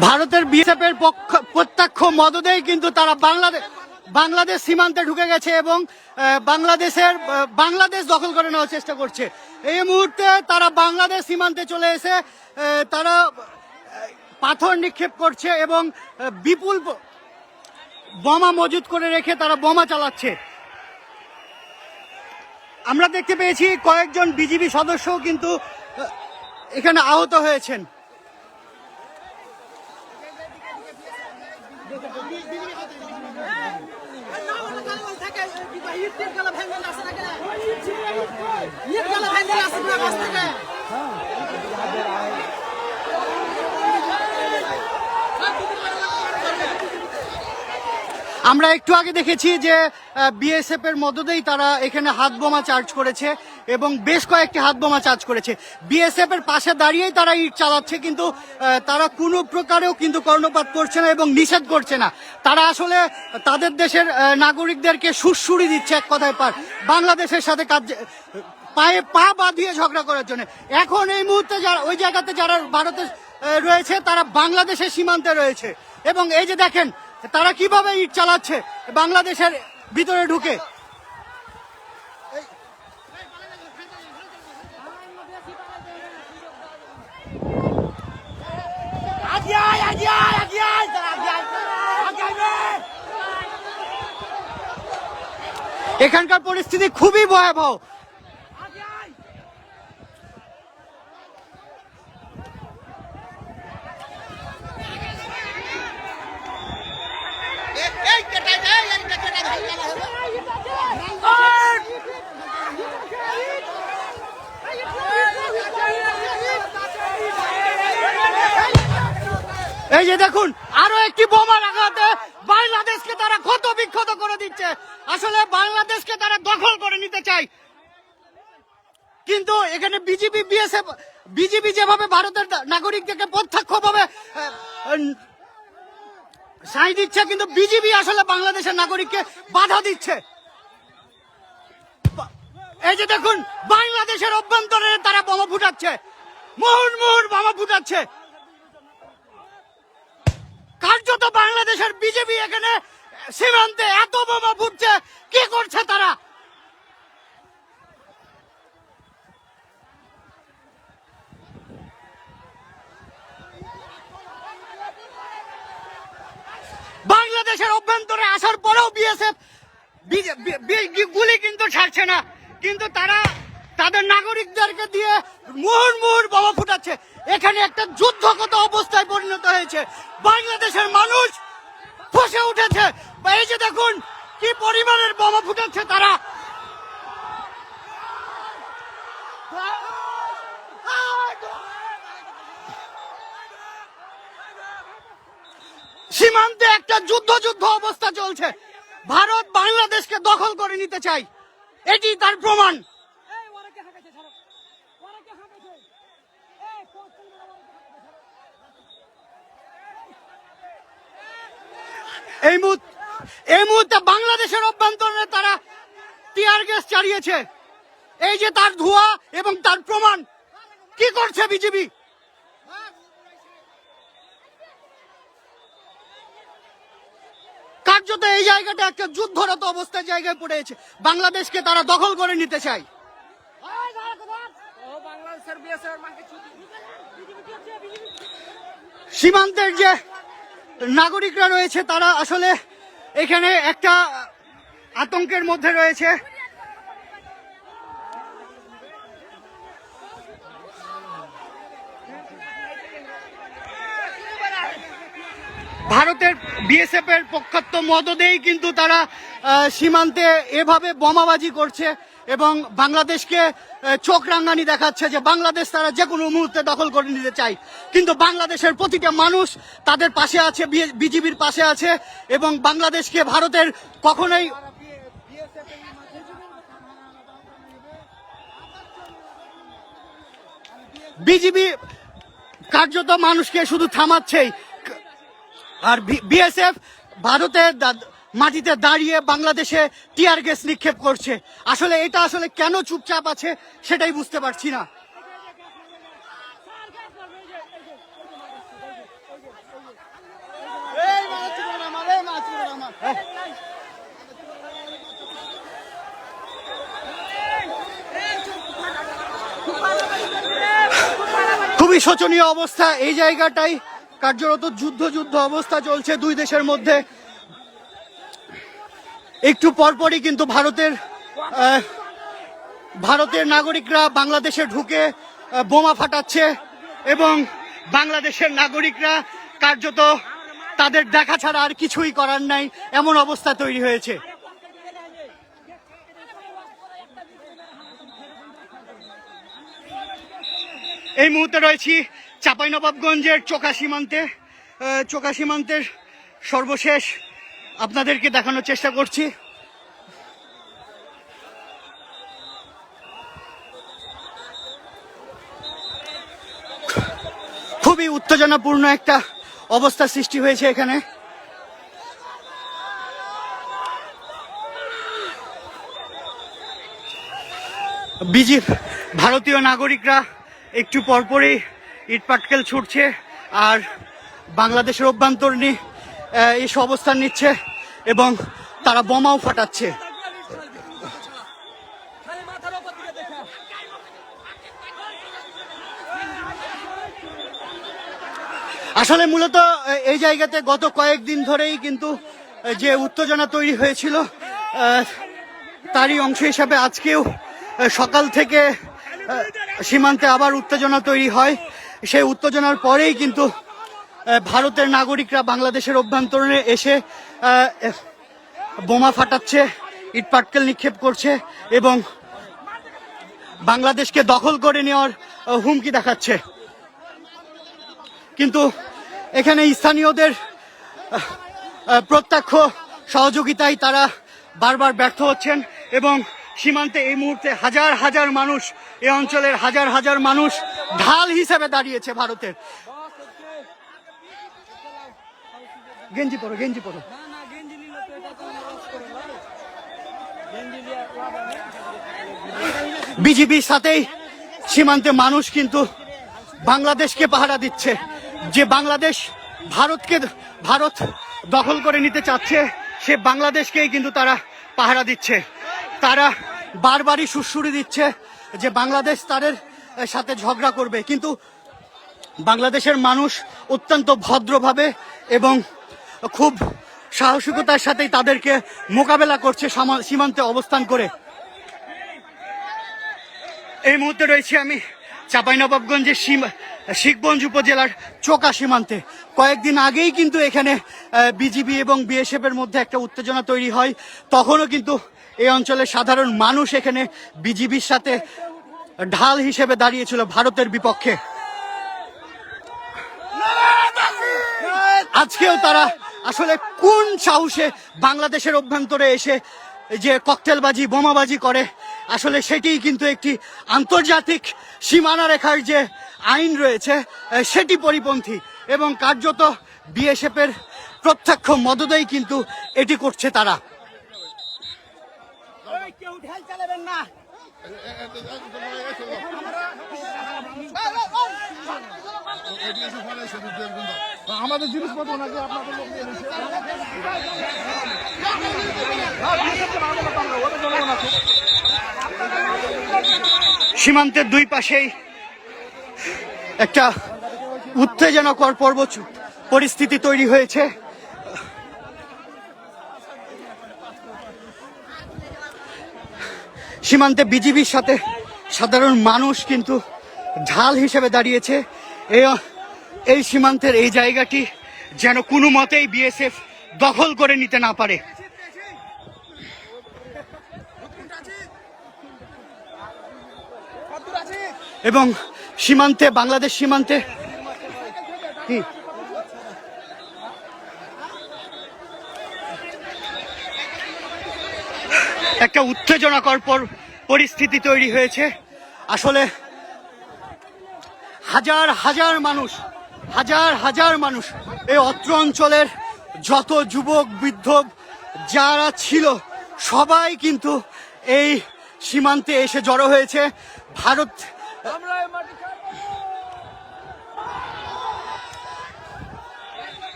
ভারতের বিএসএফের প্রত্যক্ষ মদদেই কিন্তু তারা বাংলাদেশ সীমান্তে ঢুকে গেছে এবং বাংলাদেশ দখল করে নেওয়ার চেষ্টা করছে। এই মুহূর্তে তারা বাংলাদেশ সীমান্তে চলে এসে তারা পাথর নিক্ষেপ করছে এবং বিপুল বোমা মজুত করে রেখে তারা বোমা চালাচ্ছে। আমরা দেখতে পেয়েছি কয়েকজন বিজিবি সদস্যও কিন্তু এখানে আহত হয়েছেন। আমরা একটু আগে দেখেছি যে বিএসএফ এর মদদেই তারা এখানে হাত বোমা চার্জ করেছে এবং বেশ কয়েকটি হাত বোমা চার্জ করেছে। বিএসএফ এর পাশে দাঁড়িয়েই তারা ইট চালাচ্ছে, কিন্তু তারা কোনো প্রকারেও কিন্তু কর্ণপাত করছে না এবং নিষেধ করছে না। তারা আসলে তাদের দেশের নাগরিকদেরকে সুড়সুড়ি দিচ্ছে এক কথায় বাংলাদেশের সাথে পায়ে পা বাঁধিয়ে ঝগড়া করার জন্য। এখন এই মুহূর্তে যারা ওই জায়গাতে যারা ভারতে রয়েছে তারা বাংলাদেশের সীমান্তে রয়েছে এবং এই যে দেখেন তারা কিভাবে ইট চালাচ্ছে বাংলাদেশের ভিতরে ঢুকে। এখানকার পরিস্থিতি খুবই ভয়াবহ। এই যে দেখুন আরো একটি বোমার আঘাতে বাংলাদেশকে তারা ক্ষত বিক্ষত করে দিচ্ছে। আসলে বাংলাদেশকে তারা দখল করে নিতে চায়, কিন্তু এখানে বিজিবি যেভাবে ভারতের নাগরিকদেরকে প্রত্যক্ষভাবে সাই দিচ্ছে, কিন্তু বিজিবি আসলে বাংলাদেশের নাগরিককে বাধা দিচ্ছে। এই যে দেখুন বাংলাদেশের অভ্যন্তরে তারা বোমা ফুটাচ্ছে, মুহুর্মুহুর বোমা ফুটাচ্ছে। কার্যত বাংলাদেশের বিজেপি এখানে সীমান্তে এত বোমা ফুটছে, কি করছে তারা? বাংলাদেশের অভ্যন্তরে আসার পরেও বিএসএফ গুলি কিন্তু ছাড়ছে না, কিন্তু তারা তাদের নাগরিকদেরকে দিয়ে মুহুর্মুহুর বোমা ফুটাচ্ছে। এখানে একটা যুদ্ধগত অবস্থায় পরিণত হয়েছে। বাংলাদেশের মানুষ ফসে উঠেছে। এই যে দেখুন কি পরিমাণের বোমা ফুটাচ্ছে তারা। সীমান্তে একটা যুদ্ধ অবস্থা চলছে। ভারত বাংলাদেশকে দখল করে নিতে চায়, এটি তার প্রমাণ। এই মুহূর্তে বাংলাদেশের অভ্যন্তরে তারা টিয়ার গ্যাস চালিয়েছে। এই যে তার ধোঁয়া এবং তার প্রমাণ। কি করছে বিজেপি? কার্যত এই জায়গাটা একটা যুদ্ধরত অবস্থার জায়গায় পড়েছে। বাংলাদেশকে তারা দখল করে নিতে চায়। সীমান্তের যে নাগরিকরা রয়েছে তারা আসলে এখানে একটা আতঙ্কের মধ্যে রয়েছে। ভারতের বিএসএফ এর পক্ষাত্ম মদদেই কিন্তু তারা সীমান্তে এভাবে বোমাবাজি করছে এবং বাংলাদেশকে চোখ রাঙানি দেখাচ্ছে যে বাংলাদেশ তারা যে কোনো মুহূর্তে দখল করে নিতে চায়। কিন্তু বাংলাদেশের প্রতিটা মানুষ তাদের পাশে আছে, বিজিবির পাশে আছে এবং বাংলাদেশকে ভারতের কখনোই বিজিবি কার্যত মানুষকে শুধু থামাচ্ছেই, আর বিএসএফ ভারতের মাটিতে দাঁড়িয়ে বাংলাদেশে টিয়ার গ্যাস নিক্ষেপ করছে। আসলে এটা আসলে কেন চুপচাপ আছে সেটাই বুঝতে পারছি না। খুবই শোচনীয় অবস্থা এই জায়গাটাই, কার্যরত যুদ্ধ অবস্থা চলছে দুই দেশের মধ্যে। একটু পরপরই কিন্তু ভারতের নাগরিকরা বাংলাদেশে ঢুকে বোমা ফাটাচ্ছে এবং বাংলাদেশের নাগরিকরা কার্যত তাদের দেখা ছাড়া আর কিছুই করার নাই, এমন অবস্থা তৈরি হয়েছে। এই মুহূর্তে রয়েছি চাঁপাইনবাবগঞ্জের চোকা সীমান্তের সর্বশেষ আপনাদেরকে দেখানোর চেষ্টা করছি। খুবই উত্তেজনাপূর্ণ একটা অবস্থা সৃষ্টি হয়েছে এখানে। ভারতীয় নাগরিকরা একটু পরপরই ইটপাটকেল ছুটছে আর বাংলাদেশের অভ্যন্তরীণ এসে অবস্থান নিচ্ছে এবং তারা বোমাও ফাটাচ্ছে। আসলে মূলত এই জায়গাতে গত কয়েকদিন ধরেই কিন্তু যে উত্তেজনা তৈরি হয়েছিল তারই অংশ হিসাবে আজকেও সকাল থেকে সীমান্তে আবার উত্তেজনা তৈরি হয়। সেই উত্তেজনার পরেই কিন্তু ভারতের নাগরিকরা বাংলাদেশের অভ্যন্তরে এসে বোমা ফাটাচ্ছে, ইটপাটকেল নিক্ষেপ করছে এবং বাংলাদেশকে দখল করে নেওয়ার হুমকি দেখাচ্ছে। কিন্তু এখানে স্থানীয়দের প্রত্যক্ষ সহযোগিতায় তারা বারবার ব্যর্থ হচ্ছেন এবং সীমান্তে এই মুহূর্তে হাজার মানুষ, এই অঞ্চলের হাজার মানুষ ঢাল হিসেবে দাঁড়িয়েছে ভারতের। গেঞ্জি পরো। বিজিবির সাথেই সীমান্তে মানুষ কিন্তু বাংলাদেশকে পাহারা দিচ্ছে। যে বাংলাদেশ ভারত দখল করে নিতে চাচ্ছে, সে বাংলাদেশকেই কিন্তু তারা পাহারা দিচ্ছে। তারা বারবারই সুড়সুড়ি দিচ্ছে যে বাংলাদেশ তাদের সাথে ঝগড়া করবে, কিন্তু বাংলাদেশের মানুষ অত্যন্ত ভদ্রভাবে এবং খুব সাহসিকতার সাথেই তাদেরকে মোকাবেলা করছে সীমান্তে অবস্থান করে। এই মুহূর্তে রয়েছে আমি চাঁপাইনবাবগঞ্জের শিখগঞ্জ উপজেলার চোকা সীমান্তে। কয়েকদিন আগেই কিন্তু এখানে বিজিবি এবং বিএসএফ এর মধ্যে একটা উত্তেজনা তৈরি হয়। তখনও কিন্তু এই অঞ্চলের সাধারণ মানুষ এখানে বিজিবির সাথে ঢাল হিসেবে দাঁড়িয়েছিল ভারতের বিপক্ষে। আজকেও তারা আসলে কোন সাহসে বাংলাদেশের অভ্যন্তরে এসে যে ককটেলবাজি, বোমাবাজি করে, আসলে সেটিই কিন্তু একটি আন্তর্জাতিক সীমানা রেখার যে আইন রয়েছে সেটি পরিপন্থী এবং কার্যত বিএসএফ এর প্রত্যক্ষ মদদেই কিন্তু এটি করছে তারা। আমাদের জিনিসপত্র নাকি আপনাদের লোক নিয়ে নিচ্ছে। সীমান্তের দুই পাশেই একটা উত্তেজনাকর পরিস্থিতি তৈরি হয়েছে। সীমান্তে বিজিবির সাথে সাধারণ মানুষ কিন্তু ঢাল হিসেবে দাঁড়িয়েছে। এই সীমান্তের এই জায়গাটি যেন কোনো মতেই বিএসএফ দখল করে নিতে না পারে। এবং সীমান্তে, বাংলাদেশ সীমান্তে কি একটা উত্তেজনাকর পরিস্থিতি তৈরি হয়েছে। আসলে হাজার মানুষ এই অত্র অঞ্চলের যত যুবক বৃদ্ধ যারা ছিল সবাই কিন্তু এই সীমান্তে এসে জড়ো হয়েছে। ভারত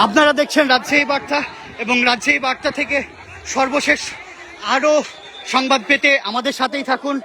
আপনারা দেখছেন রাজশাহী বার্তা এবং রাজশাহী বার্তা থেকে সর্বশেষ আরও সংবাদ পেতে আমাদের সাথেই থাকুন।